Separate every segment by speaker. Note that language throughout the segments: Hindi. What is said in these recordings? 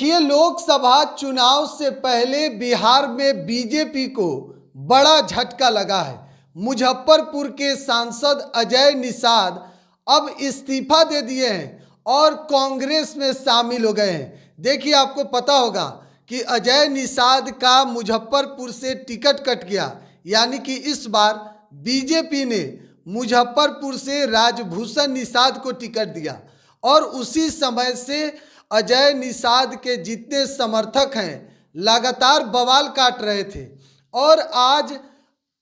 Speaker 1: देखिए, लोकसभा चुनाव से पहले बिहार में बीजेपी को बड़ा झटका लगा है। मुजफ्फरपुर के सांसद अजय निषाद अब इस्तीफा दे दिए हैं और कांग्रेस में शामिल हो गए हैं। देखिए, आपको पता होगा कि अजय निषाद का मुजफ्फरपुर से टिकट कट गया, यानी कि इस बार बीजेपी ने मुजफ्फरपुर से राजभूषण निषाद को टिकट दिया और उसी समय से अजय निषाद के जितने समर्थक हैं लगातार बवाल काट रहे थे और आज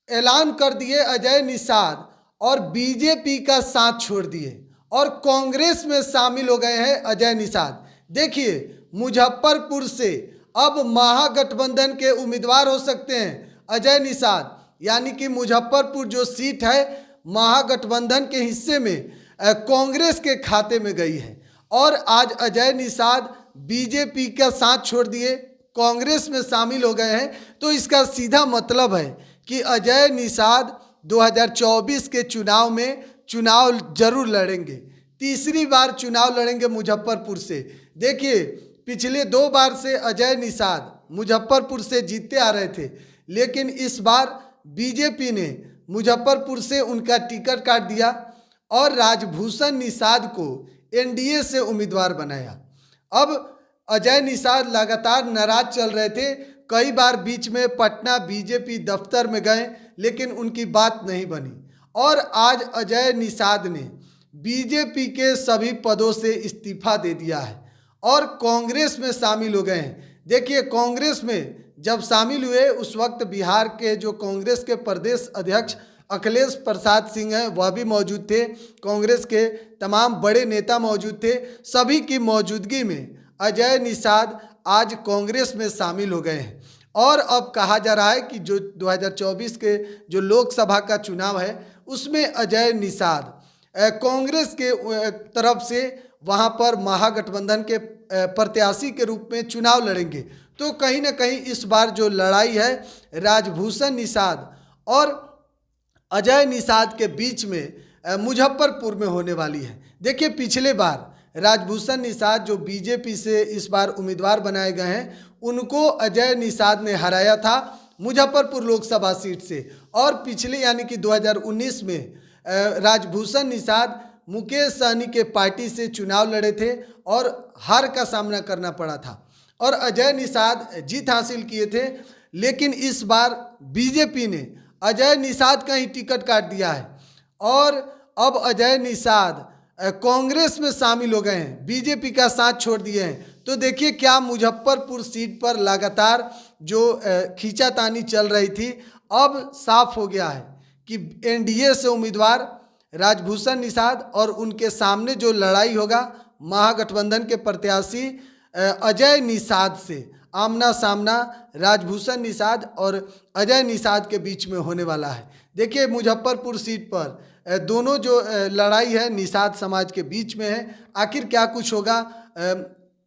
Speaker 1: ऐलान कर दिए अजय निषाद और बीजेपी का साथ छोड़ दिए और कांग्रेस में शामिल हो गए हैं अजय निषाद। देखिए, मुजफ्फरपुर से अब महागठबंधन के उम्मीदवार हो सकते हैं अजय निषाद, यानी कि मुजफ्फरपुर जो सीट है महागठबंधन के हिस्से में कांग्रेस के खाते में गई है और आज अजय निषाद बीजेपी का साथ छोड़ दिए, कांग्रेस में शामिल हो गए हैं। तो इसका सीधा मतलब है कि अजय निषाद 2024 के चुनाव में चुनाव जरूर लड़ेंगे, तीसरी बार चुनाव लड़ेंगे मुजफ्फरपुर से। देखिए, पिछले 2 बार से अजय निषाद मुजफ्फरपुर से जीतते आ रहे थे, लेकिन इस बार बीजेपी ने मुजफ्फरपुर से उनका टिकट काट दिया और राजभूषण निषाद को एनडीए से उम्मीदवार बनाया। अब अजय निषाद लगातार नाराज चल रहे थे, कई बार बीच में पटना बीजेपी दफ्तर में गए लेकिन उनकी बात नहीं बनी और आज अजय निषाद ने बीजेपी के सभी पदों से इस्तीफा दे दिया है और कांग्रेस में शामिल हो गए हैं। देखिए, कांग्रेस में जब शामिल हुए उस वक्त बिहार के जो कांग्रेस के प्रदेश अध्यक्ष अखिलेश प्रसाद सिंह हैं वह भी मौजूद थे, कांग्रेस के तमाम बड़े नेता मौजूद थे। सभी की मौजूदगी में अजय निषाद आज कांग्रेस में शामिल हो गए हैं और अब कहा जा रहा है कि जो 2024 के जो लोकसभा का चुनाव है उसमें अजय निषाद कांग्रेस के तरफ से वहां पर महागठबंधन के प्रत्याशी के रूप में चुनाव लड़ेंगे। तो कहीं ना कहीं इस बार जो लड़ाई है राजभूषण निषाद और अजय निषाद के बीच में मुजफ्फरपुर में होने वाली है। देखिए, पिछले बार राजभूषण निषाद जो बीजेपी से इस बार उम्मीदवार बनाए गए हैं उनको अजय निषाद ने हराया था मुजफ्फरपुर लोकसभा सीट से और पिछले यानी कि 2019 में राजभूषण निषाद मुकेश सहनी के पार्टी से चुनाव लड़े थे और हार का सामना करना पड़ा था और अजय निषाद जीत हासिल किए थे। लेकिन इस बार बीजेपी ने अजय निषाद का ही टिकट काट दिया है और अब अजय निषाद कांग्रेस में शामिल हो गए हैं, बीजेपी का साथ छोड़ दिए हैं। तो देखिए, क्या मुजफ्फरपुर सीट पर लगातार जो खींचातानी चल रही थी अब साफ हो गया है कि एनडीए से उम्मीदवार राजभूषण निषाद और उनके सामने जो लड़ाई होगा महागठबंधन के प्रत्याशी अजय निषाद से आमना सामना राजभूषण निषाद और अजय निषाद के बीच में होने वाला है। देखिए, मुजफ्फरपुर सीट पर दोनों जो लड़ाई है निषाद समाज के बीच में है। आखिर क्या कुछ होगा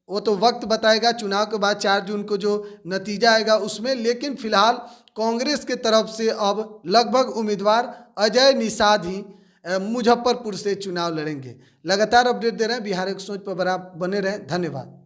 Speaker 1: वो तो वक्त बताएगा, चुनाव के बाद 4 जून को जो नतीजा आएगा उसमें। लेकिन फिलहाल कांग्रेस के तरफ से अब लगभग उम्मीदवार अजय निषाद ही मुजफ्फरपुर से चुनाव लड़ेंगे। लगातार अपडेट दे रहे हैं, बिहार एक सोच पर बने रहें। धन्यवाद।